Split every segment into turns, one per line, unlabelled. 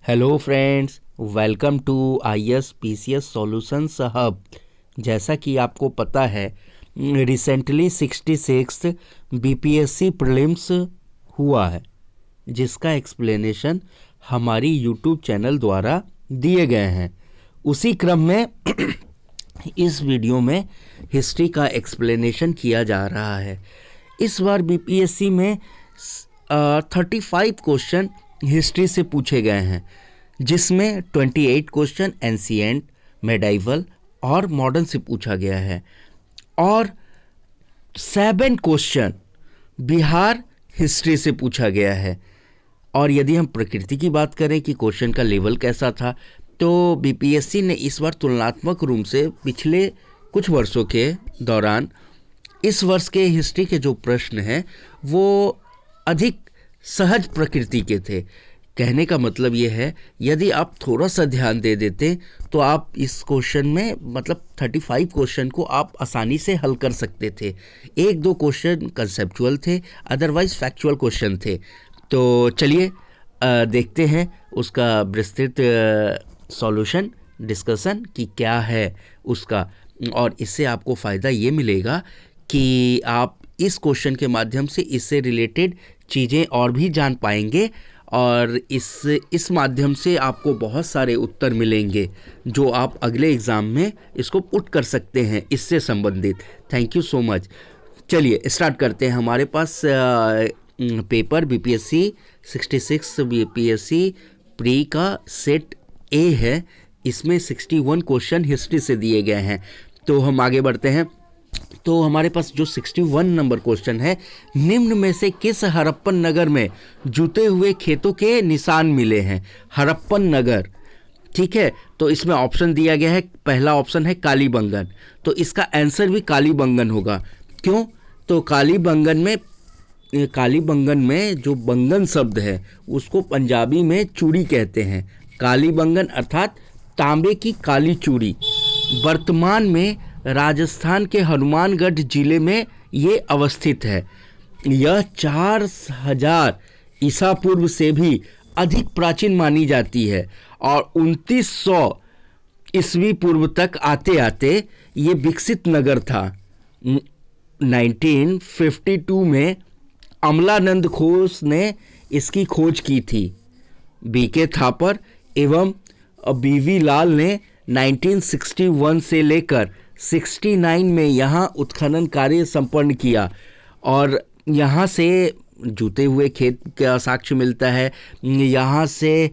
Hello friends, welcome to ISPCS solutions hub. जैसा कि आपको पता है, रिसेंटली 66 BPSC प्रीलिम्स हुआ है, जिसका एक्सप्लेनेशन हमारी यूट्यूब चैनल द्वारा दिए गए हैं। उसी क्रम में इस वीडियो में हिस्ट्री का एक्सप्लेनेशन किया जा रहा है। इस बार BPSC में 35 क्वेश्चन हिस्ट्री से पूछे गए हैं, जिसमें 28 क्वेश्चन एंशिएंट, मेडाइवल और मॉडर्न से पूछा गया है और 7 क्वेश्चन बिहार हिस्ट्री से पूछा गया है। और यदि हम प्रकृति की बात करें कि क्वेश्चन का लेवल कैसा था, तो BPSC ने इस बार तुलनात्मक रूप से पिछले कुछ वर्षों के दौरान इस वर्ष के हिस्ट्री के जो प्रश्न हैं वो अधिक सहज प्रकृति के थे। कहने का मतलब ये है, यदि आप थोड़ा सा ध्यान दे देते तो आप इस क्वेश्चन में 35 क्वेश्चन को आप आसानी से हल कर सकते थे। एक दो क्वेश्चन कंसेप्चुअल थे, अदरवाइज फैक्चुअल क्वेश्चन थे। तो चलिए देखते हैं उसका विस्तृत सॉल्यूशन डिस्कशन कि क्या है उसका। और इससे आपको फ़ायदा ये मिलेगा कि आप इस क्वेश्चन के माध्यम से इससे रिलेटेड चीज़ें और भी जान पाएंगे और इस माध्यम से आपको बहुत सारे उत्तर मिलेंगे जो आप अगले एग्ज़ाम में इसको पुट कर सकते हैं इससे संबंधित। Thank you so much. चलिए स्टार्ट करते हैं। हमारे पास पेपर BPSC 66 BPSC प्री का सेट A है। इसमें 61 क्वेश्चन हिस्ट्री से दिए गए हैं। तो हम आगे बढ़ते हैं। तो हमारे पास जो 61 नंबर क्वेश्चन है, निम्न में से किस हड़प्पन नगर में जूते हुए खेतों के निशान मिले हैं? हड़प्पन नगर, ठीक है। तो इसमें ऑप्शन दिया गया है। पहला ऑप्शन है कालीबंगन, तो इसका आंसर भी कालीबंगन होगा। क्यों? तो कालीबंगन में जो बंगन शब्द है उसको पंजाबी में चूड़ी कहते हैं। कालीबंगन अर्थात तांबे की काली चूड़ी। वर्तमान में राजस्थान के हनुमानगढ़ जिले में ये अवस्थित है। यह 4000 ईसा पूर्व से भी अधिक प्राचीन मानी जाती है और 2900 ईस्वी पूर्व तक आते आते ये विकसित नगर था। 1952 में अमलानंद घोष ने इसकी खोज की थी। BK थापर एवं BV लाल ने 1961 से लेकर 69 में यहाँ उत्खनन कार्य संपन्न किया और यहाँ से जूते हुए खेत का साक्ष्य मिलता है। यहाँ से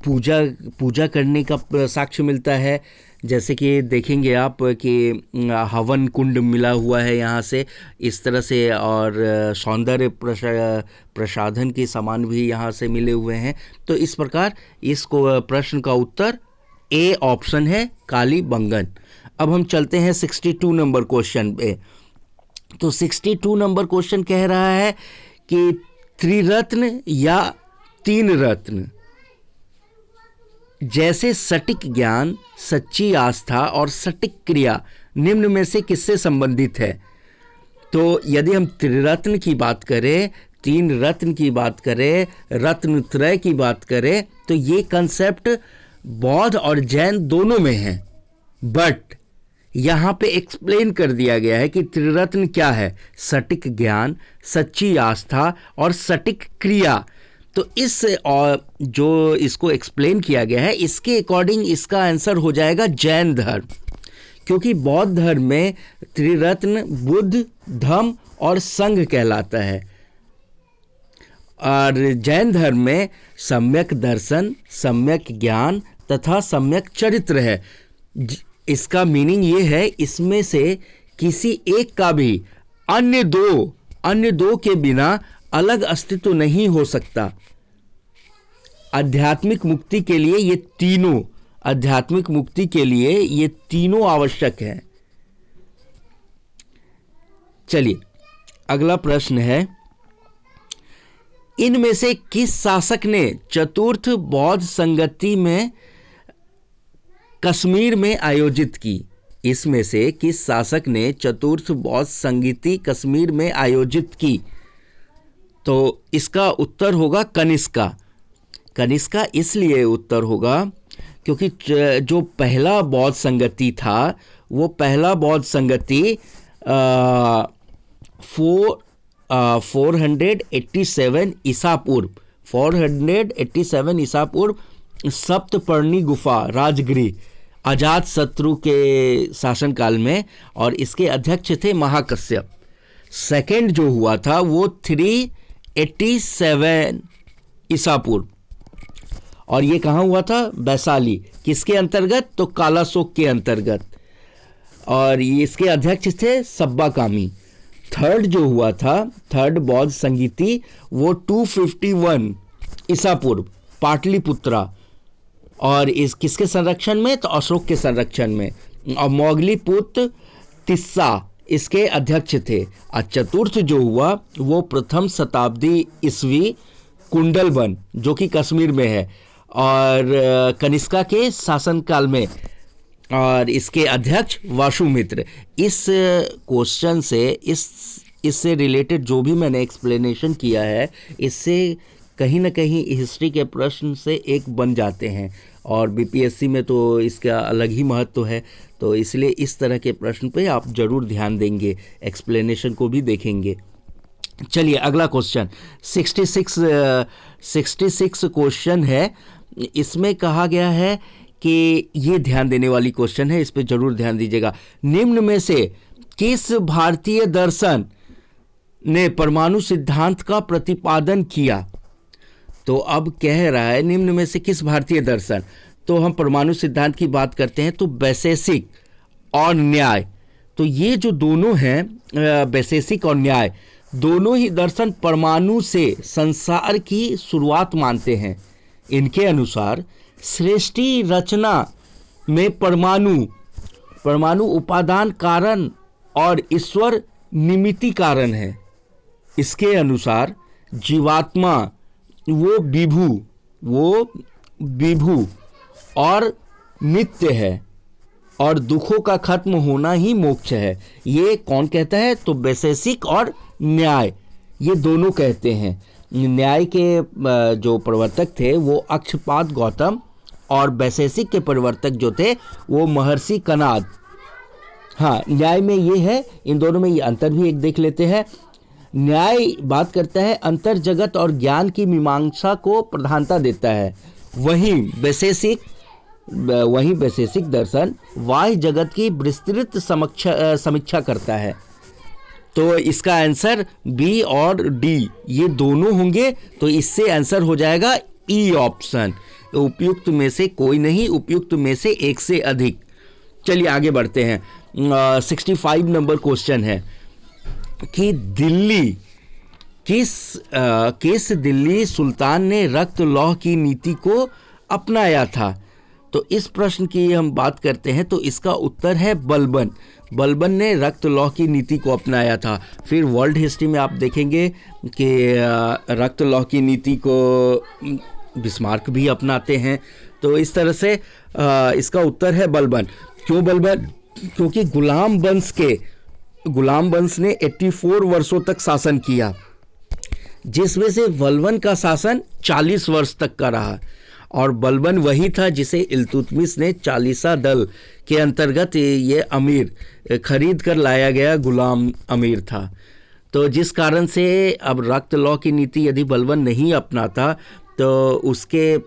पूजा करने का साक्ष्य मिलता है। जैसे कि देखेंगे आप कि हवन कुंड मिला हुआ है यहाँ से, इस तरह से, और सौंदर्य प्रसाधन के सामान भी यहाँ से मिले हुए हैं। तो इस प्रकार इसको प्रश्न का उत्तर A ऑप्शन है, कालीबंगन। अब हम चलते हैं 62 नंबर क्वेश्चन पे। तो 62 नंबर क्वेश्चन कह रहा है कि त्रिरत्न या 3 रत्न जैसे सटीक ज्ञान, सच्ची आस्था और सटीक क्रिया निम्न में से किससे संबंधित है? तो यदि हम त्रिरत्न की बात करें, 3 रत्न की बात करें, रत्नत्रय की बात करें, तो ये कंसेप्ट बौद्ध और जैन दोनों में है। बट यहाँ पे एक्सप्लेन कर दिया गया है कि त्रिरत्न क्या है? सटीक ज्ञान, सच्ची आस्था और सटीक क्रिया। तो इस और जो इसको एक्सप्लेन किया गया है, इसके अकॉर्डिंग इसका आंसर हो जाएगा जैन धर्म, क्योंकि बौद्ध धर्म में त्रिरत्न बुद्ध, धम्म और संघ कहलाता है और जैन धर्म में सम्यक दर्शन, सम्यक ज्ञान तथा सम्यक चरित्र है। इसका मीनिंग ये है, इसमें से किसी एक का भी अन्य दो के बिना अलग अस्तित्व नहीं हो सकता। आध्यात्मिक मुक्ति के लिए ये तीनों आवश्यक है। चलिए अगला प्रश्न है, इनमें से किस शासक ने चतुर्थ बौद्ध संगति में कश्मीर में आयोजित की? इसमें से किस शासक ने चतुर्थ बौद्ध संगति कश्मीर में आयोजित की? तो इसका उत्तर होगा कनिष्का। कनिष्का इसलिए उत्तर होगा क्योंकि जो पहला बौद्ध संगति था वो पहला बौद्ध संगति 487 ईसा पूर्व 487 ईसा पूर्व सप्तपर्णी गुफा राजगृह अजात शत्रु के शासनकाल में, और इसके अध्यक्ष थे महाकश्यप। सेकंड जो हुआ था वो 387 ईसा पूर्व, और ये कहाँ हुआ था? वैशाली। किसके अंतर्गत? तो कालाशोक के अंतर्गत, और ये इसके अध्यक्ष थे सब्बाकामी। थर्ड जो हुआ था, थर्ड बौद्ध संगीति, वो 251 ईसा पूर्व पाटलिपुत्रा, और इस किसके संरक्षण में? तो अशोक के संरक्षण में, और मोगलीपुत्र तिस्सा इसके अध्यक्ष थे। और चतुर्थ जो हुआ वो प्रथम शताब्दी ईस्वी कुंडलबन जो कि कश्मीर में है, और कनिष्का के शासनकाल में, और इसके अध्यक्ष वासुमित्र। इस क्वेश्चन से इससे रिलेटेड जो भी मैंने एक्सप्लेनेशन किया है, इससे कहीं ना कहीं हिस्ट्री के प्रश्न से एक बन जाते हैं, और बीपीएससी में तो इसका अलग ही महत्व है। तो इसलिए इस तरह के प्रश्न पे आप ज़रूर ध्यान देंगे, एक्सप्लेनेशन को भी देखेंगे। चलिए अगला क्वेश्चन 66 क्वेश्चन है। इसमें कहा गया है कि ये ध्यान देने वाली क्वेश्चन है, इस पे जरूर ध्यान दीजिएगा। निम्न में से किस भारतीय दर्शन ने परमाणु सिद्धांत का प्रतिपादन किया? तो अब कह रहा है निम्न में से किस भारतीय दर्शन, तो हम परमाणु सिद्धांत की बात करते हैं तो वैशेषिक और न्याय, तो ये जो दोनों हैं वैशेषिक और न्याय, दोनों ही दर्शन परमाणु से संसार की शुरुआत मानते हैं। इनके अनुसार सृष्टि रचना में परमाणु उपादान कारण और ईश्वर निमित्ति कारण है। इसके अनुसार जीवात्मा वो विभू और नित्य है, और दुखों का खत्म होना ही मोक्ष है। ये कौन कहता है? तो वैशेषिक और न्याय, ये दोनों कहते हैं। न्याय के जो प्रवर्तक थे वो अक्षपाद गौतम, और वैशेषिक के प्रवर्तक जो थे वो महर्षि कनाद। हाँ, न्याय में ये है, इन दोनों में ये अंतर भी एक देख लेते हैं। न्याय बात करता है अंतर जगत और ज्ञान की मीमांसा को प्रधानता देता है, वहीं वैशेषिक दर्शन बाह्य जगत की विस्तृत समीक्षा करता है। तो इसका आंसर बी और डी ये दोनों होंगे, तो इससे आंसर हो जाएगा ई ऑप्शन। उपयुक्त में से कोई नहीं, उपयुक्त में से एक से अधिक। चलिए आगे बढ़ते हैं। 65 नंबर क्वेश्चन है कि किस दिल्ली सुल्तान ने रक्त लौह की नीति को अपनाया था? तो इस प्रश्न की हम बात करते हैं तो इसका उत्तर है बलबन ने रक्त लौह की नीति को अपनाया था। फिर वर्ल्ड हिस्ट्री में आप देखेंगे कि रक्त लौह की नीति को बिस्मार्क भी अपनाते हैं। तो इस तरह से इसका उत्तर है बलबन। क्यों बलबन? क्योंकि गुलाम वंश ने 84 वर्षों तक शासन किया, जिसमें से बलबन का शासन 40 वर्ष तक का रहा, और बलबन वही था जिसे इल्तुतमिश ने 40 दल के अंतर्गत ये अमीर खरीद कर लाया गया गुलाम अमीर था। तो जिस कारण से अब रक्त लौह की नीति यदि बलबन नहीं अपनाता तो उसके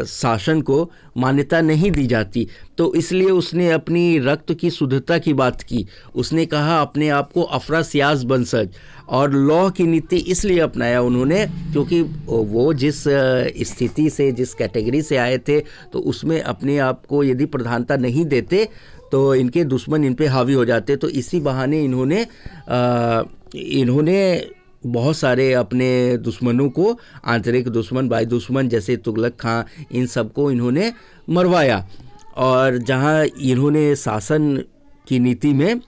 शासन को मान्यता नहीं दी जाती। तो इसलिए उसने अपनी रक्त की शुद्धता की बात की। उसने कहा अपने आप को अफरासियाज वंशज, और लौह की नीति इसलिए अपनाया उन्होंने क्योंकि वो जिस स्थिति से, जिस कैटेगरी से आए थे, तो उसमें अपने आप को यदि प्रधानता नहीं देते तो इनके दुश्मन इन पे हावी हो जाते। तो इसी बहाने इन्होंने बहुत सारे अपने दुश्मनों को, आंतरिक दुश्मन, बाह्य दुश्मन जैसे तुगलक खां, इन सबको इन्होंने मरवाया। और जहाँ इन्होंने शासन की नीति में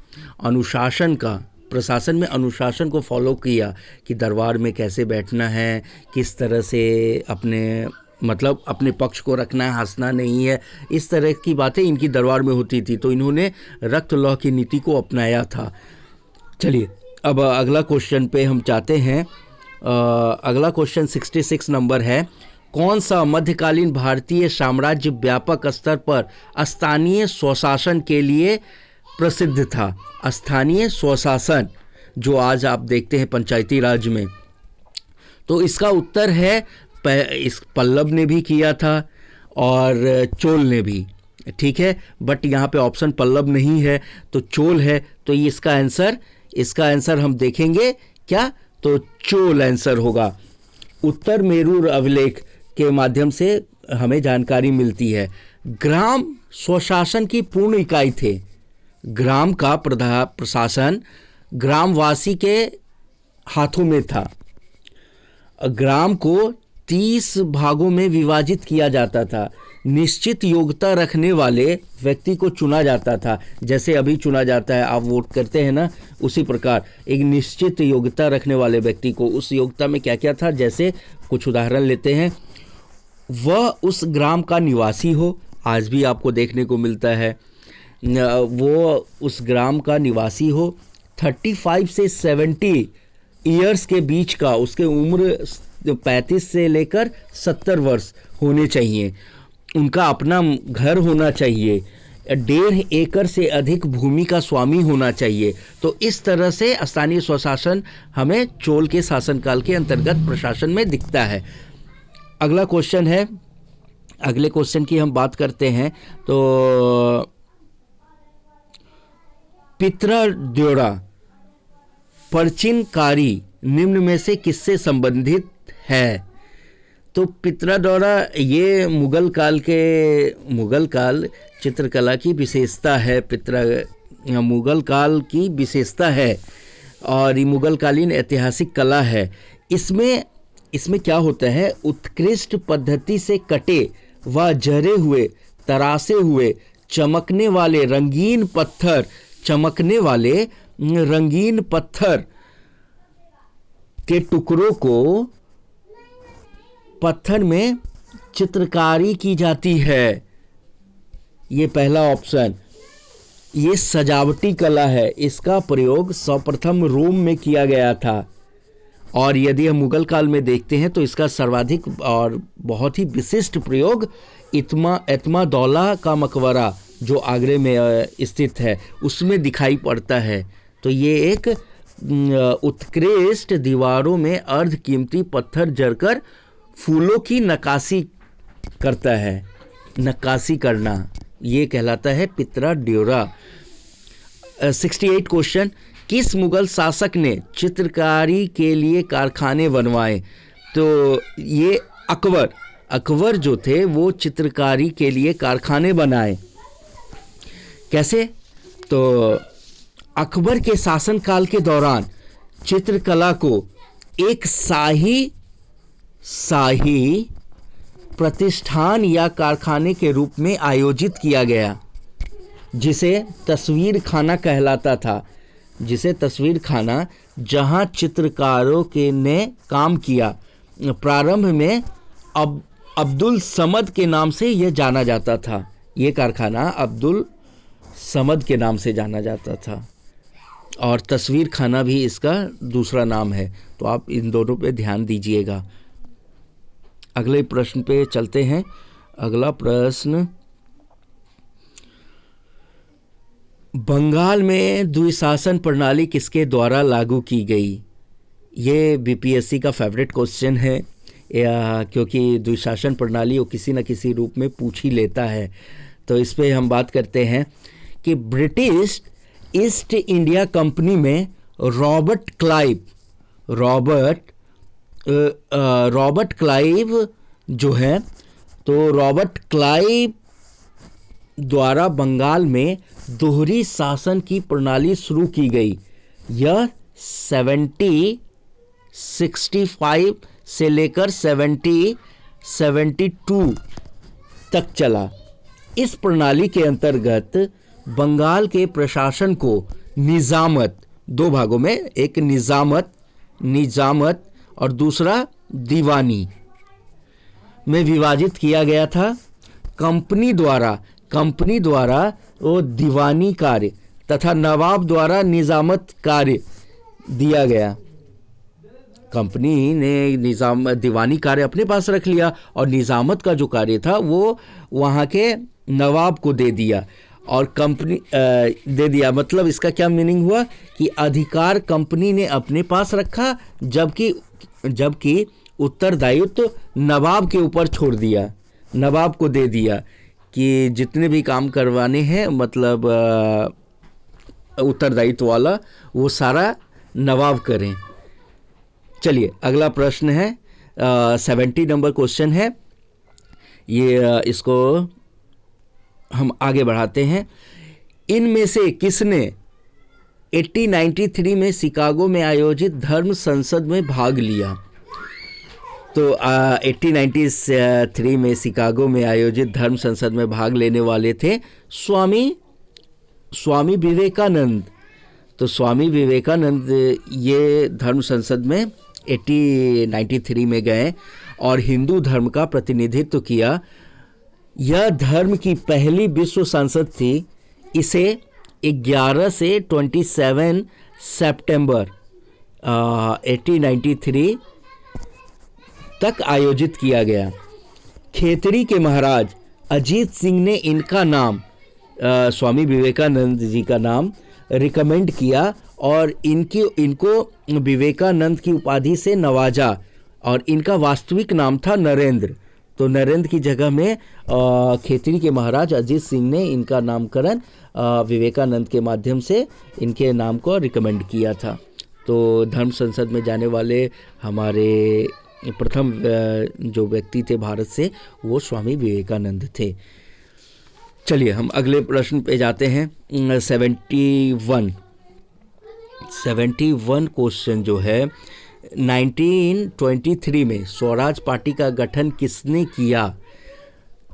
प्रशासन में अनुशासन को फॉलो किया कि दरबार में कैसे बैठना है, किस तरह से अपने पक्ष को रखना है, हंसना नहीं है, इस तरह की बातें इनकी दरबार में होती थी। तो इन्होंने रक्त लौह की नीति को अपनाया था। चलिए अब अगला क्वेश्चन पे हम चाहते हैं। अगला क्वेश्चन 66 नंबर है कौन सा मध्यकालीन भारतीय साम्राज्य व्यापक स्तर पर स्थानीय स्वशासन के लिए प्रसिद्ध था? स्थानीय स्वशासन जो आज आप देखते हैं पंचायती राज में, तो इसका उत्तर है इस पल्लव ने भी किया था और चोल ने भी, ठीक है, बट यहाँ पे ऑप्शन पल्लव नहीं है तो चोल है, तो ये इसका आंसर हम देखेंगे क्या, तो चोल आंसर होगा। उत्तर मेरू अभिलेख के माध्यम से हमें जानकारी मिलती है। ग्राम स्वशासन की पूर्ण इकाई थे। ग्राम का प्रशासन ग्रामवासी के हाथों में था। ग्राम को 30 भागों में विभाजित किया जाता था। निश्चित योग्यता रखने वाले व्यक्ति को चुना जाता था, जैसे अभी चुना जाता है, आप वोट करते हैं ना, उसी प्रकार एक निश्चित योग्यता रखने वाले व्यक्ति को, उस योग्यता में क्या क्या था, जैसे कुछ उदाहरण लेते हैं, वह उस ग्राम का निवासी हो, आज भी आपको देखने को मिलता है, वो उस ग्राम का निवासी हो, 35 से 70 ईयर्स के बीच का, उसके उम्र 35 से लेकर 70 वर्ष होने चाहिए, उनका अपना घर होना चाहिए, 1.5 एकड़ से अधिक भूमि का स्वामी होना चाहिए। तो इस तरह से स्थानीय स्वशासन हमें चोल के शासनकाल के अंतर्गत प्रशासन में दिखता है। अगला क्वेश्चन है, अगले क्वेश्चन की हम बात करते हैं तो पित्राद्योरा प्राचीनकारी निम्न में से किससे संबंधित है? तो पित्राद्योरा ये मुगल काल चित्रकला की विशेषता है, मुगल काल की विशेषता है और ये मुगल कालीन ऐतिहासिक कला है। इसमें क्या होता है, उत्कृष्ट पद्धति से कटे व जरे हुए, तरासे हुए, चमकने वाले रंगीन पत्थर के टुकड़ों को पत्थर में चित्रकारी की जाती है। ये पहला ऑप्शन, ये सजावटी कला है, इसका प्रयोग सर्वप्रथम रोम में किया गया था और यदि हम मुगल काल में देखते हैं तो इसका सर्वाधिक और बहुत ही विशिष्ट प्रयोग एतमादौला का मकबरा जो आगरे में स्थित है उसमें दिखाई पड़ता है। तो ये एक उत्कृष्ट दीवारों में अर्धकीमती पत्थर जड़कर फूलों की नक्काशी करता है, नक्काशी करना, ये कहलाता है पित्राद्योरा। 68 क्वेश्चन, किस मुगल शासक ने चित्रकारी के लिए कारखाने बनवाए? तो ये अकबर जो थे वो चित्रकारी के लिए कारखाने बनाए। कैसे? तो अकबर के शासनकाल के दौरान चित्रकला को एक शाही प्रतिष्ठान या कारखाने के रूप में आयोजित किया गया, जिसे तस्वीर खाना कहलाता था, जिसे तस्वीर खाना, जहां चित्रकारों के ने काम किया। प्रारंभ में अब्दुल समद के नाम से यह जाना जाता था, ये कारखाना अब्दुल समद के नाम से जाना जाता था और तस्वीर खाना भी इसका दूसरा नाम है। तो आप इन दोनों पे ध्यान दीजिएगा। अगले प्रश्न पे चलते हैं। अगला प्रश्न, बंगाल में द्विशासन प्रणाली किसके द्वारा लागू की गई? ये बीपीएससी का फेवरेट क्वेश्चन है क्योंकि द्विशासन प्रणाली वो किसी न किसी रूप में पूछ ही लेता है। तो इस पे हम बात करते हैं कि ब्रिटिश ईस्ट इंडिया कंपनी में रॉबर्ट क्लाइव जो है, तो रॉबर्ट क्लाइव द्वारा बंगाल में दोहरी शासन की प्रणाली शुरू की गई। यह 1765 से लेकर 1772 तक चला। इस प्रणाली के अंतर्गत बंगाल के प्रशासन को निजामत, दो भागों में, एक निजामत और दूसरा दीवानी में विभाजित किया गया था। कंपनी द्वारा वो दीवानी कार्य तथा नवाब द्वारा निजामत कार्य दिया गया। कंपनी ने निज़ाम दीवानी कार्य अपने पास रख लिया और निज़ामत का जो कार्य था वो वहाँ के नवाब को दे दिया। और कंपनी दे दिया मतलब इसका क्या मीनिंग हुआ कि अधिकार कंपनी ने अपने पास रखा, जबकि उत्तरदायित्व नवाब के ऊपर छोड़ दिया, नवाब को दे दिया कि जितने भी काम करवाने हैं मतलब उत्तरदायित्व वाला वो सारा नवाब करें। चलिए अगला प्रश्न है 70 नंबर क्वेश्चन है ये, इसको हम आगे बढ़ाते हैं। इनमें से किसने 1893 में शिकागो में आयोजित धर्म संसद में भाग लिया? तो 1893 में शिकागो में आयोजित धर्म संसद में भाग लेने वाले थे स्वामी विवेकानंद। तो स्वामी विवेकानंद ये धर्म संसद में 1893 में गए और हिंदू धर्म का प्रतिनिधित्व किया। यह धर्म की पहली विश्व संसद थी। इसे 11 से 27 सितंबर 1893 तक आयोजित किया गया। खेतड़ी के महाराज अजीत सिंह ने इनका नाम स्वामी विवेकानंद जी का नाम रिकमेंड किया और इनको विवेकानंद की उपाधि से नवाजा और इनका वास्तविक नाम था नरेंद्र। तो नरेंद्र की जगह में खेतड़ी के महाराज अजीत सिंह ने इनका नामकरण विवेकानंद के माध्यम से इनके नाम को रिकमेंड किया था। तो धर्म संसद में जाने वाले हमारे प्रथम जो व्यक्ति थे भारत से वो स्वामी विवेकानंद थे। चलिए हम अगले प्रश्न पे जाते हैं। 71 क्वेश्चन जो है 1923 में स्वराज पार्टी का गठन किसने किया?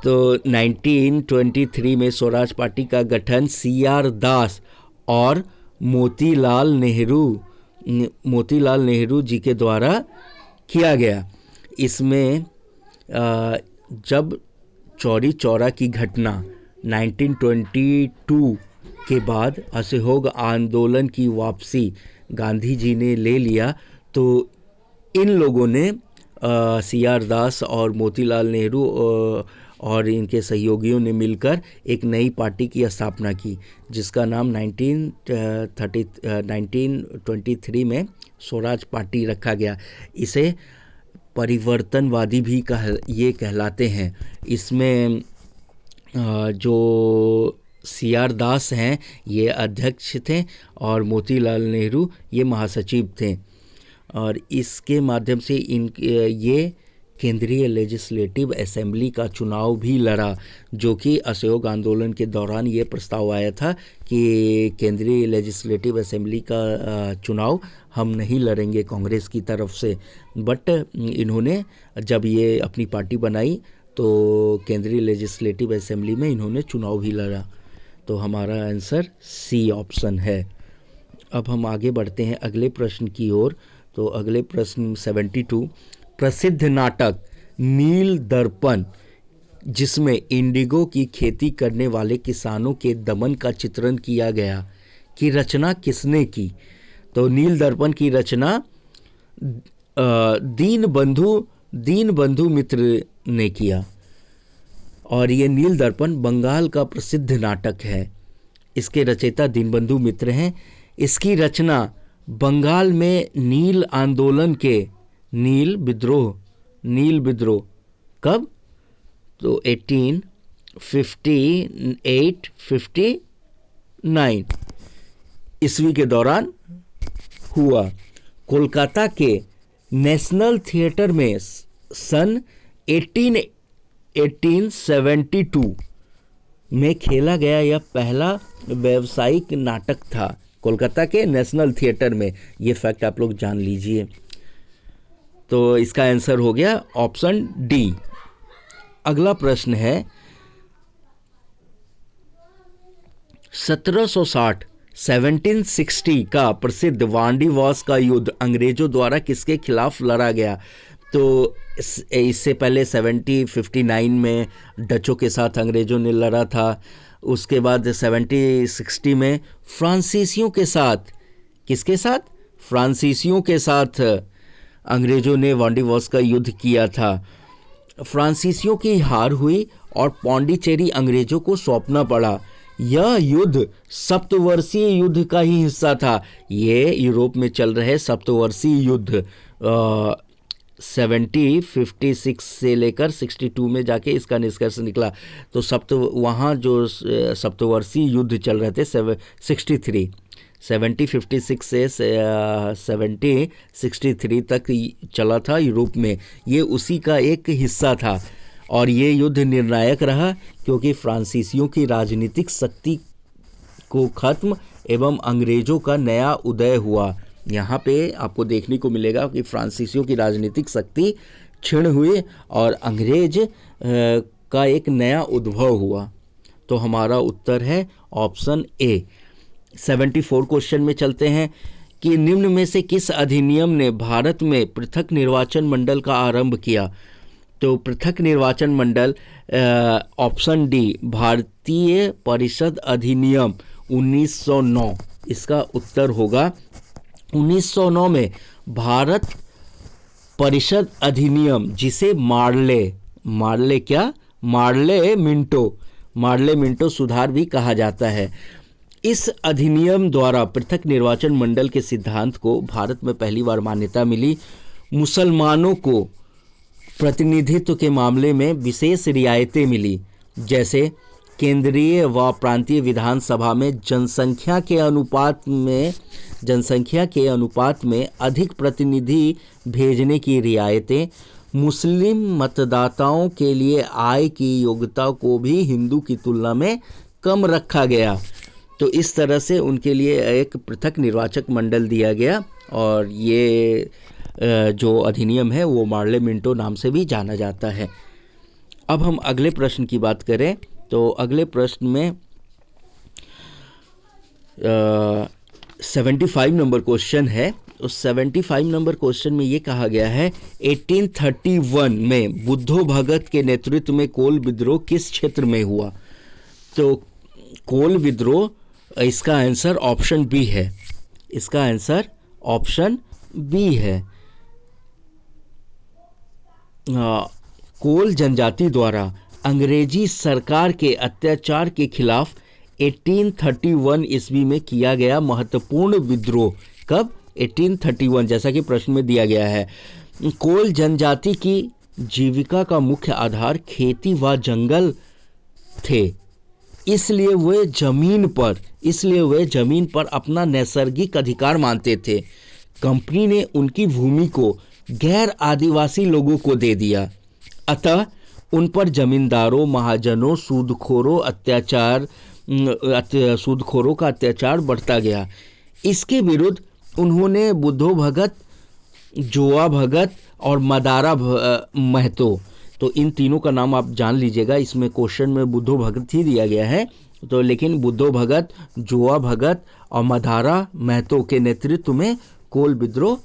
तो 1923 में स्वराज पार्टी का गठन CR दास और मोतीलाल नेहरू जी के द्वारा किया गया। इसमें जब चौरी चौरा की घटना 1922 के बाद असहयोग आंदोलन की वापसी गांधी जी ने ले लिया, तो इन लोगों ने CR दास और मोतीलाल नेहरू और इनके सहयोगियों ने मिलकर एक नई पार्टी की स्थापना की जिसका नाम 1923 में स्वराज पार्टी रखा गया। इसे परिवर्तनवादी भी ये कहलाते हैं। इसमें जो CR दास हैं ये अध्यक्ष थे और मोतीलाल नेहरू ये महासचिव थे और इसके माध्यम से ये केंद्रीय लेजिस्लेटिव असेंबली का चुनाव भी लड़ा, जो कि असहयोग आंदोलन के दौरान ये प्रस्ताव आया था कि केंद्रीय लेजिस्लेटिव असेंबली का चुनाव हम नहीं लड़ेंगे कांग्रेस की तरफ से। बट इन्होंने जब ये अपनी पार्टी बनाई तो केंद्रीय लेजिस्लेटिव असेंबली में इन्होंने चुनाव भी लड़ा। तो हमारा आंसर C ऑप्शन है। अब हम आगे बढ़ते हैं अगले प्रश्न की ओर। तो अगले प्रश्न 72 प्रसिद्ध नाटक नील दर्पण जिसमें इंडिगो की खेती करने वाले किसानों के दमन का चित्रण किया गया की रचना किसने की? तो नील दर्पण की रचना दीनबंधु मित्र ने किया और ये नील दर्पण बंगाल का प्रसिद्ध नाटक है। इसके रचयिता दीनबंधु मित्र हैं। इसकी रचना बंगाल में नील आंदोलन के नील विद्रोह कब? तो 1858-59 ईस्वी के दौरान हुआ। कोलकाता के नेशनल थिएटर में सन 1872 में खेला गया यह पहला व्यावसायिक नाटक था। कोलकाता के नेशनल थिएटर में, ये फैक्ट आप लोग जान लीजिए। तो इसका आंसर हो गया ऑप्शन D। अगला प्रश्न है 1760 का प्रसिद्ध वांडीवास का युद्ध अंग्रेजों द्वारा किसके खिलाफ लड़ा गया? तो इससे पहले 1759 में डचों के साथ अंग्रेजों ने लड़ा था। उसके बाद 1760 में फ्रांसीसियों के साथ, किसके साथ? फ्रांसीसियों के साथ अंग्रेजों ने वांडीवॉस का युद्ध किया था। फ्रांसीसियों की हार हुई और पौंडीचेरी अंग्रेजों को सौंपना पड़ा। यह युद्ध सप्तवर्षीय युद्ध का ही हिस्सा था। ये यूरोप में चल रहे सप्तवर्षीय युद्ध 56 से लेकर 62 में जाके इसका निष्कर्ष निकला। तो वहाँ जो सप्तवर्षीय युद्ध चल रहे थे 56 से 63 तक चला था यूरोप में, ये उसी का एक हिस्सा था। और ये युद्ध निर्णायक रहा क्योंकि फ्रांसीसियों की राजनीतिक शक्ति को खत्म एवं अंग्रेजों का नया उदय हुआ। यहाँ पे आपको देखने को मिलेगा कि फ्रांसीसियों की राजनीतिक शक्ति क्षीण हुई और अंग्रेज का एक नया उद्भव हुआ। तो हमारा उत्तर है ऑप्शन ए। 74 क्वेश्चन में चलते हैं कि निम्न में से किस अधिनियम ने भारत में पृथक निर्वाचन मंडल का आरंभ किया। तो पृथक निर्वाचन मंडल ऑप्शन डी भारतीय परिषद अधिनियम 1909, इसका उत्तर होगा। 1909 में भारत परिषद अधिनियम, जिसे मार्ले मिंटो सुधार भी कहा जाता है, इस अधिनियम द्वारा पृथक निर्वाचन मंडल के सिद्धांत को भारत में पहली बार मान्यता मिली। मुसलमानों को प्रतिनिधित्व के मामले में विशेष रियायतें मिली, जैसे केंद्रीय व प्रांतीय विधानसभा में जनसंख्या के अनुपात में अधिक प्रतिनिधि भेजने की रियायतें, मुस्लिम मतदाताओं के लिए आय की योग्यता को भी हिंदू की तुलना में कम रखा गया। तो इस तरह से उनके लिए एक पृथक निर्वाचक मंडल दिया गया और ये जो अधिनियम है वो मार्ले मिंटो नाम से भी जाना जाता है। अब हम अगले प्रश्न की बात करें तो अगले प्रश्न में 75 नंबर क्वेश्चन है। उस 75 नंबर क्वेश्चन में ये कहा गया है 1831 में बुद्धो भगत के नेतृत्व में कोल विद्रोह किस क्षेत्र में हुआ। तो कोल विद्रोह, इसका आंसर ऑप्शन बी है। इसका आंसर ऑप्शन बी है। कोल जनजाति द्वारा अंग्रेजी सरकार के अत्याचार के खिलाफ 1831 ईस्वी में किया गया महत्वपूर्ण विद्रोह। कब? 1831, जैसा कि प्रश्न में दिया गया है। कोल जनजाति की जीविका का मुख्य आधार खेती व जंगल थे, इसलिए वे जमीन पर अपना नैसर्गिक अधिकार मानते थे। कंपनी ने उनकी भूमि को गैर आदिवासी लोगों को दे दिया, अतः उन पर जमींदारों, महाजनों, सूदखोरों का अत्याचार बढ़ता गया। इसके विरुद्ध उन्होंने बुद्धो भगत, जोआ भगत और मदारा महतो, तो इन तीनों का नाम आप जान लीजिएगा। इसमें क्वेश्चन में बुद्धो भगत ही दिया गया है, तो लेकिन बुद्धो भगत, जोआ भगत और मदारा महतो के नेतृत्व में कोल विद्रोह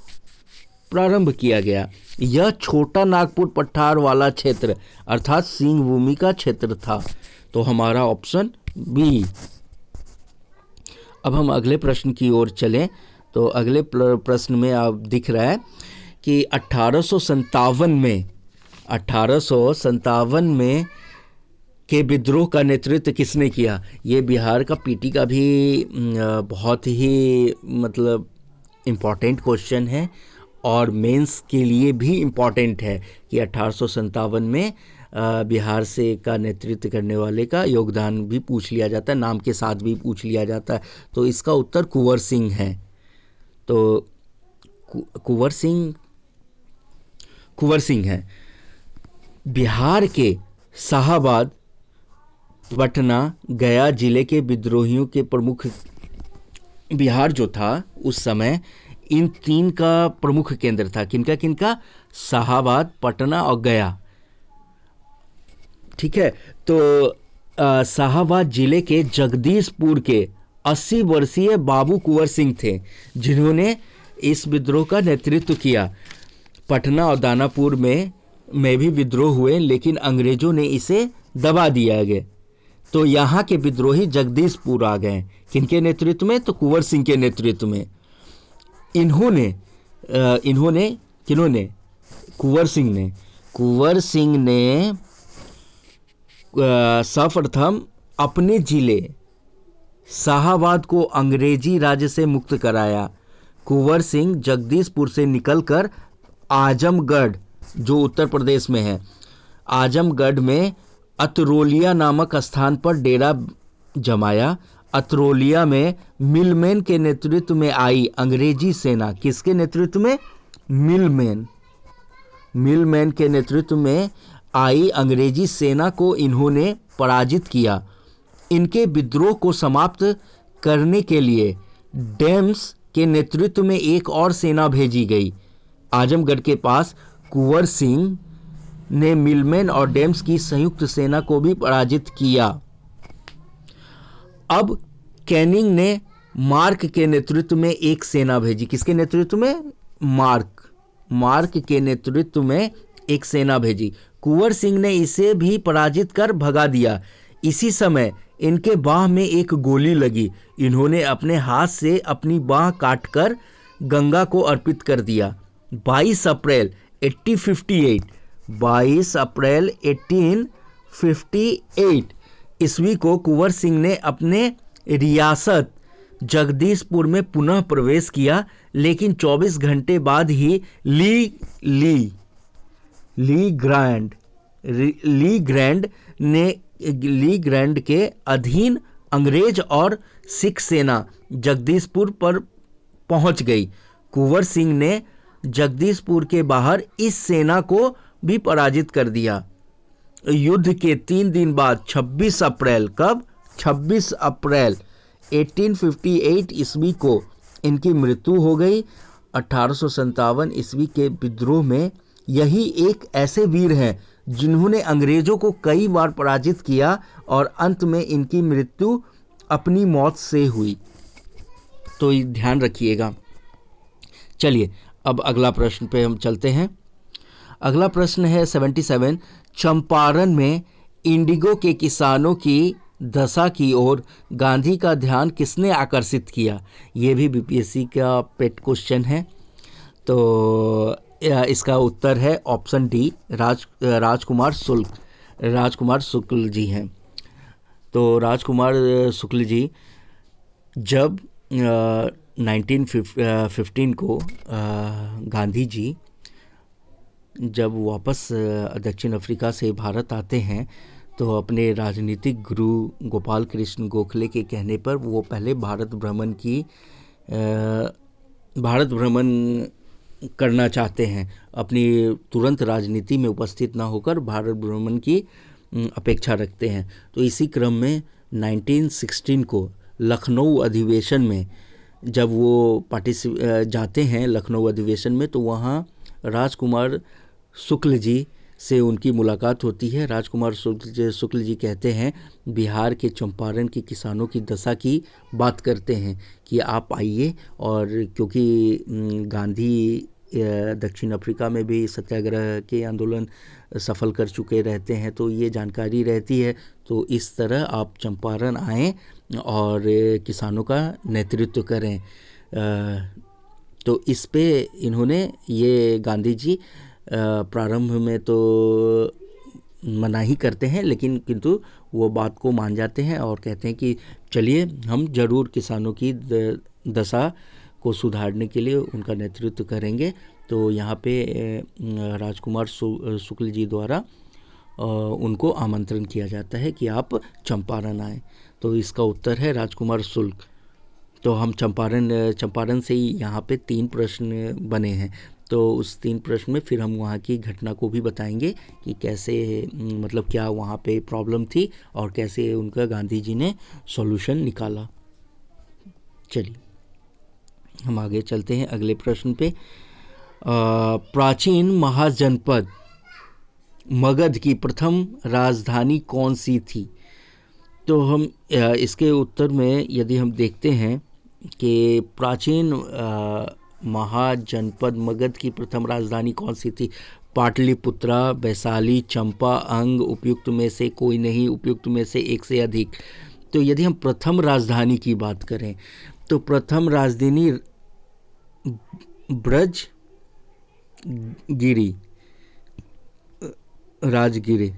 प्रारंभ किया गया। यह छोटा नागपुर पठार वाला क्षेत्र अर्थात सिंह भूमि का क्षेत्र था। तो हमारा ऑप्शन बी। अब हम अगले प्रश्न की ओर चलें तो अगले प्रश्न में आप दिख रहा है कि 1857 में के विद्रोह का नेतृत्व किसने किया। ये बिहार का पीटी का भी बहुत ही मतलब इम्पॉर्टेंट क्वेश्चन है और मेंस के लिए भी इम्पॉर्टेंट है कि 1857 में बिहार से का नेतृत्व करने वाले का योगदान भी पूछ लिया जाता है, नाम के साथ भी पूछ लिया जाता है। तो इसका उत्तर कुंवर सिंह है। तो कुंवर सिंह है। बिहार के शाहाबाद, पटना, गया जिले के विद्रोहियों के प्रमुख, बिहार जो था उस समय इन तीन का प्रमुख केंद्र था। किनका? शाहाबाद, पटना और गया। ठीक है। तो शाहाबाद जिले के जगदीशपुर के 80 वर्षीय बाबू कुंवर सिंह थे जिन्होंने इस विद्रोह का नेतृत्व किया। पटना और दानापुर में भी विद्रोह हुए, लेकिन अंग्रेजों ने इसे दबा दिया गया। तो यहाँ के विद्रोही जगदीशपुर आ गए। किनके नेतृत्व में? तो कुंवर सिंह के नेतृत्व में। इन्होंने किन्होंने? कुंवर सिंह ने। कुंवर सिंह ने सर्वप्रथम अपने जिले शाहाबाद को अंग्रेजी राज से मुक्त कराया। कुंवर सिंह जगदीशपुर से निकलकर आजमगढ़, जो उत्तर प्रदेश में है, आजमगढ़ में अतरोलिया नामक स्थान पर डेरा जमाया। अतरोलिया में मिलमैन के नेतृत्व में आई अंग्रेजी सेना, किसके नेतृत्व में? मिलमैन के नेतृत्व में आई अंग्रेजी सेना को इन्होंने पराजित किया। इनके विद्रोह को समाप्त करने के लिए डेम्स के नेतृत्व में एक और सेना भेजी गई। आजमगढ़ के पास कुंवर सिंह ने मिलमैन और डेम्स की संयुक्त सेना को भी पराजित किया। अब कैनिंग ने मार्क के नेतृत्व में एक सेना भेजी। किसके नेतृत्व में? मार्क के नेतृत्व में एक सेना भेजी। कुंवर सिंह ने इसे भी पराजित कर भगा दिया। इसी समय इनके बाह में एक गोली लगी। इन्होंने अपने हाथ से अपनी बाह काटकर गंगा को अर्पित कर दिया। 22 अप्रैल 1858 ईस्वी को कुंवर सिंह ने अपने रियासत जगदीशपुर में पुनः प्रवेश किया, लेकिन 24 घंटे बाद ही ली ग्रैंड के अधीन अंग्रेज और सिख सेना जगदीशपुर पर पहुंच गई। कुंवर सिंह ने जगदीशपुर के बाहर इस सेना को भी पराजित कर दिया। युद्ध के 3 दिन बाद 26 अप्रैल 1858 ईस्वी को इनकी मृत्यु हो गई। 1857 ईस्वी के विद्रोह में यही एक ऐसे वीर हैं जिन्होंने अंग्रेजों को कई बार पराजित किया और अंत में इनकी मृत्यु अपनी मौत से हुई। तो ध्यान रखिएगा। चलिए अब अगला प्रश्न पे हम चलते हैं। अगला प्रश्न है 77। चंपारण में इंडिगो के किसानों की दशा की ओर गांधी का ध्यान किसने आकर्षित किया? ये भी बीपीएससी का पेट क्वेश्चन है। तो इसका उत्तर है ऑप्शन डी, राजकुमार शुक्ल जी हैं। तो राजकुमार शुक्ल जी जब 1915 को गांधी जी जब वापस दक्षिण अफ्रीका से भारत आते हैं, तो अपने राजनीतिक गुरु गोपाल कृष्ण गोखले के कहने पर वो पहले भारत भ्रमण करना चाहते हैं। अपनी तुरंत राजनीति में उपस्थित ना होकर भारत भ्रमण की अपेक्षा रखते हैं। तो इसी क्रम में 1916 को लखनऊ अधिवेशन में जब वो जाते हैं लखनऊ अधिवेशन में, तो वहाँ राजकुमार शुक्ल जी से उनकी मुलाकात होती है। राजकुमार शुक्ल जी कहते हैं, बिहार के चंपारण के किसानों की दशा की बात करते हैं कि आप आइए, और क्योंकि गांधी दक्षिण अफ्रीका में भी सत्याग्रह के आंदोलन सफल कर चुके रहते हैं, तो ये जानकारी रहती है। तो इस तरह आप चंपारण आएँ और किसानों का नेतृत्व करें। तो इस पे इन्होंने ये गांधी जी प्रारंभ में तो मना ही करते हैं, लेकिन किंतु वो बात को मान जाते हैं और कहते हैं कि चलिए हम जरूर किसानों की दशा को सुधारने के लिए उनका नेतृत्व करेंगे। तो यहाँ पे राजकुमार शुक्ल जी द्वारा उनको आमंत्रण किया जाता है कि आप चंपारण आएँ। तो इसका उत्तर है राजकुमार शुक्ल। तो हम चंपारण से ही यहाँ पे 3 प्रश्न बने हैं। तो उस 3 प्रश्न में फिर हम वहाँ की घटना को भी बताएंगे कि कैसे, मतलब क्या वहाँ पे प्रॉब्लम थी और कैसे उनका गांधी जी ने सॉल्यूशन निकाला। चलिए हम आगे चलते हैं अगले प्रश्न पे। प्राचीन महाजनपद मगध की प्रथम राजधानी कौन सी थी? तो हम इसके उत्तर में यदि हम देखते हैं कि प्राचीन महाजनपद मगध की प्रथम राजधानी कौन सी थी? पाटलिपुत्रा, वैशाली, चंपा, अंग, उपयुक्त में से कोई नहीं, उपयुक्त में से एक से अधिक। तो यदि हम प्रथम राजधानी की बात करें तो प्रथम राजधानी ब्रज गिरी, राजगिरी,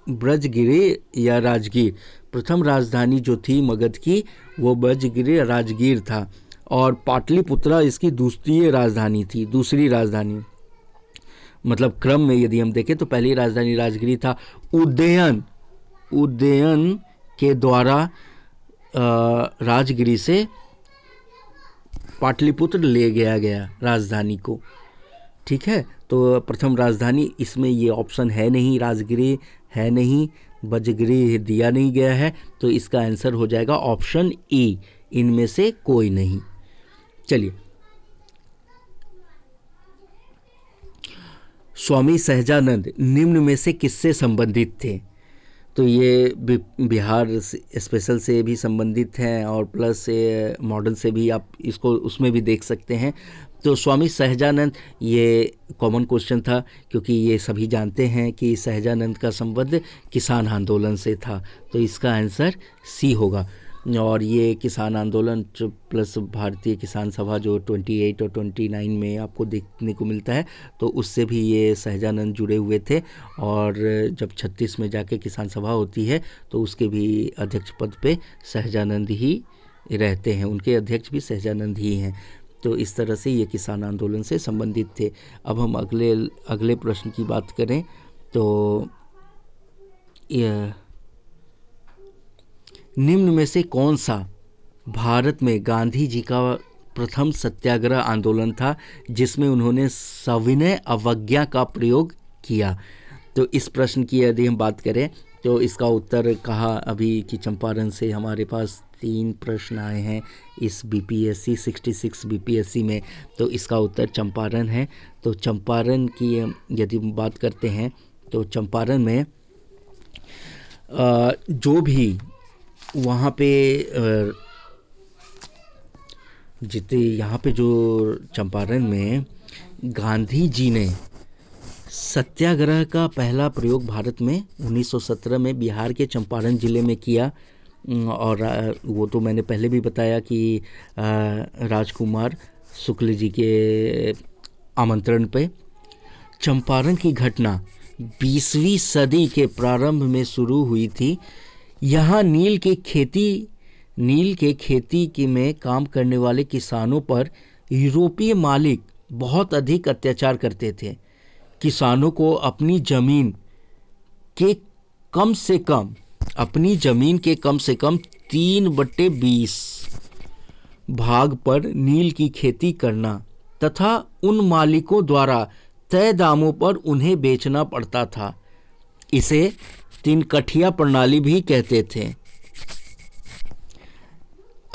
ब्रजगिरी या राजगीर। प्रथम राजधानी जो थी मगध की वो ब्रजगिरी राजगीर था, और पाटलिपुत्रा इसकी दूसरी राजधानी। मतलब क्रम में यदि हम देखें तो पहली राजधानी राजगिरी था। उदयन के द्वारा राजगिरी से पाटलिपुत्र ले गया राजधानी को। ठीक है, तो प्रथम राजधानी इसमें ये ऑप्शन है नहीं, राजगिरी है नहीं, ब्रजगिरी दिया नहीं गया है, तो इसका आंसर हो जाएगा ऑप्शन ई, इनमें से कोई नहीं। चलिए, स्वामी सहजानंद निम्न में से किससे संबंधित थे? तो ये बिहार स्पेशल से भी संबंधित हैं और प्लस मॉडल से भी आप इसको उसमें भी देख सकते हैं। तो स्वामी सहजानंद, ये कॉमन क्वेश्चन था क्योंकि ये सभी जानते हैं कि सहजानंद का संबंध किसान आंदोलन से था, तो इसका आंसर सी होगा। और ये किसान आंदोलन प्लस भारतीय किसान सभा जो 28 और 29 में आपको देखने को मिलता है, तो उससे भी ये सहजानंद जुड़े हुए थे। और जब 36 में जाके किसान सभा होती है तो उसके भी अध्यक्ष पद पे सहजानंद ही रहते हैं, उनके अध्यक्ष भी सहजानंद ही हैं। तो इस तरह से ये किसान आंदोलन से संबंधित थे। अब हम अगले प्रश्न की बात करें तो यह निम्न में से कौन सा भारत में गांधी जी का प्रथम सत्याग्रह आंदोलन था जिसमें उन्होंने सविनय अवज्ञा का प्रयोग किया? तो इस प्रश्न की यदि हम बात करें तो इसका उत्तर कहा अभी कि चंपारण से हमारे पास 3 प्रश्न आए हैं इस बीपीएससी 66 बीपीएससी में, तो इसका उत्तर चंपारण है। तो चंपारण की यदि बात करते हैं तो चंपारण में जो भी वहाँ पे जितने यहाँ पे जो चंपारण में गांधी जी ने सत्याग्रह का पहला प्रयोग भारत में 1917 में बिहार के चंपारण ज़िले में किया। और वो तो मैंने पहले भी बताया कि राजकुमार शुक्ल जी के आमंत्रण पे। चंपारण की घटना 20वीं सदी के प्रारंभ में शुरू हुई थी। यहाँ नील के खेती में काम करने वाले किसानों पर यूरोपीय मालिक बहुत अधिक अत्याचार करते थे। किसानों को अपनी ज़मीन के कम से कम 3/20 भाग पर नील की खेती करना तथा उन मालिकों द्वारा तय दामों पर उन्हें बेचना पड़ता था। इसे 3 कठिया प्रणाली भी कहते थे।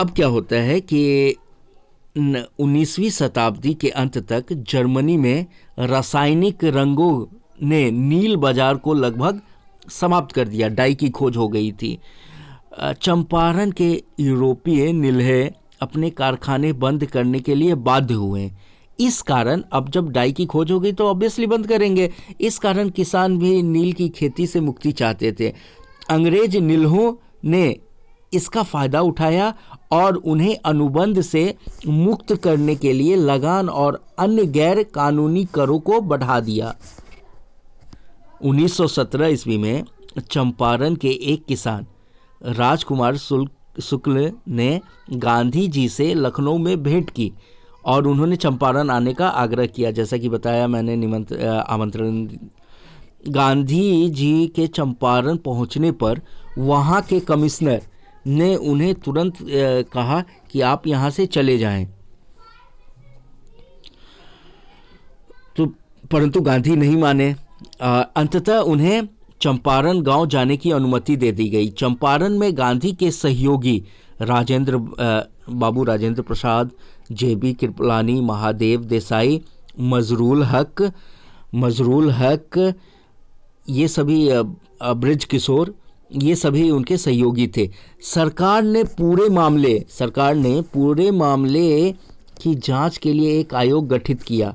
अब क्या होता है कि 19वीं शताब्दी के अंत तक जर्मनी में रासायनिक रंगों ने नील बाजार को लगभग समाप्त कर दिया, डाई की खोज हो गई थी। चंपारण के यूरोपीय नील्हे अपने कारखाने बंद करने के लिए बाध्य हुए। इस कारण अब जब डाई की खोज हो गई तो ऑब्वियसली बंद करेंगे। इस कारण किसान भी नील की खेती से मुक्ति चाहते थे। अंग्रेज नील्हों ने इसका फ़ायदा उठाया और उन्हें अनुबंध से मुक्त करने के लिए लगान और अन्य गैर कानूनी करों को बढ़ा दिया। 1917 ईस्वी में चंपारण के एक किसान राजकुमार शुक्ल ने गांधी जी से लखनऊ में भेंट की और उन्होंने चंपारण आने का आग्रह किया। जैसा कि बताया मैंने आमंत्रण। गांधी जी के चंपारण पहुंचने पर वहां के कमिश्नर ने उन्हें तुरंत कहा कि आप यहां से चले जाएं। तो परंतु गांधी नहीं माने। अंततः उन्हें चंपारण गांव जाने की अनुमति दे दी गई। चंपारण में गांधी के सहयोगी बाबू राजेंद्र प्रसाद, जेबी कृपलानी, महादेव देसाई, मजरूल हक, ये सभी ब्रिज किशोर, ये सभी उनके सहयोगी थे। सरकार ने पूरे मामले की जांच के लिए एक आयोग गठित किया।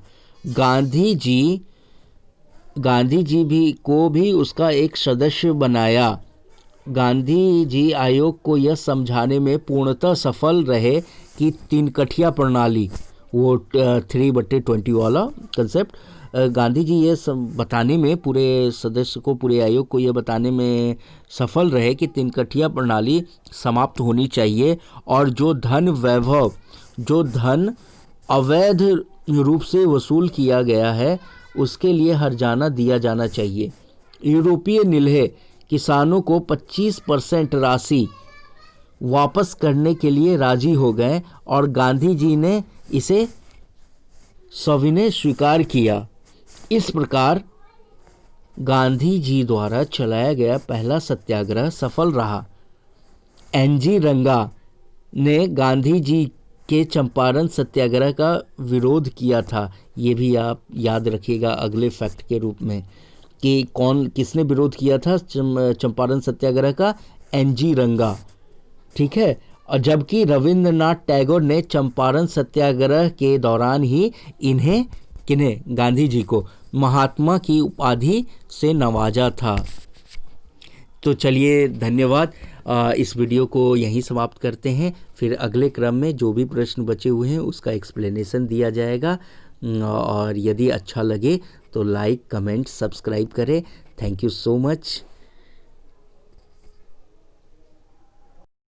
गांधी जी को भी उसका एक सदस्य बनाया। गांधी जी आयोग को यह समझाने में पूर्णतः सफल रहे कि 3 कठिया प्रणाली वो 3/20 वाला कंसेप्ट। गांधी जी ये सब बताने में, पूरे सदस्य को, पूरे आयोग को ये बताने में सफल रहे कि तिनकठिया प्रणाली समाप्त होनी चाहिए और जो धन वैभव, जो धन अवैध रूप से वसूल किया गया है, उसके लिए हर्जाना दिया जाना चाहिए। यूरोपीय नील्हे किसानों को 25% राशि वापस करने के लिए राजी हो गए और गांधी जी ने इसे सविनय स्वीकार किया। इस प्रकार गांधी जी द्वारा चलाया गया पहला सत्याग्रह सफल रहा। एनजी रंगा ने गांधी जी के चंपारण सत्याग्रह का विरोध किया था। ये भी आप याद रखिएगा अगले फैक्ट के रूप में कि किसने विरोध किया था चंपारण सत्याग्रह का। एनजी रंगा, ठीक है। और जबकि रविंद्रनाथ टैगोर ने चंपारण सत्याग्रह के दौरान ही किन्हें गांधी जी को महात्मा की उपाधि से नवाजा था। तो चलिए, धन्यवाद। इस वीडियो को यहीं समाप्त करते हैं। फिर अगले क्रम में जो भी प्रश्न बचे हुए हैं उसका एक्सप्लेनेशन दिया जाएगा। और यदि अच्छा लगे तो लाइक, कमेंट, सब्सक्राइब करें। Thank you so much.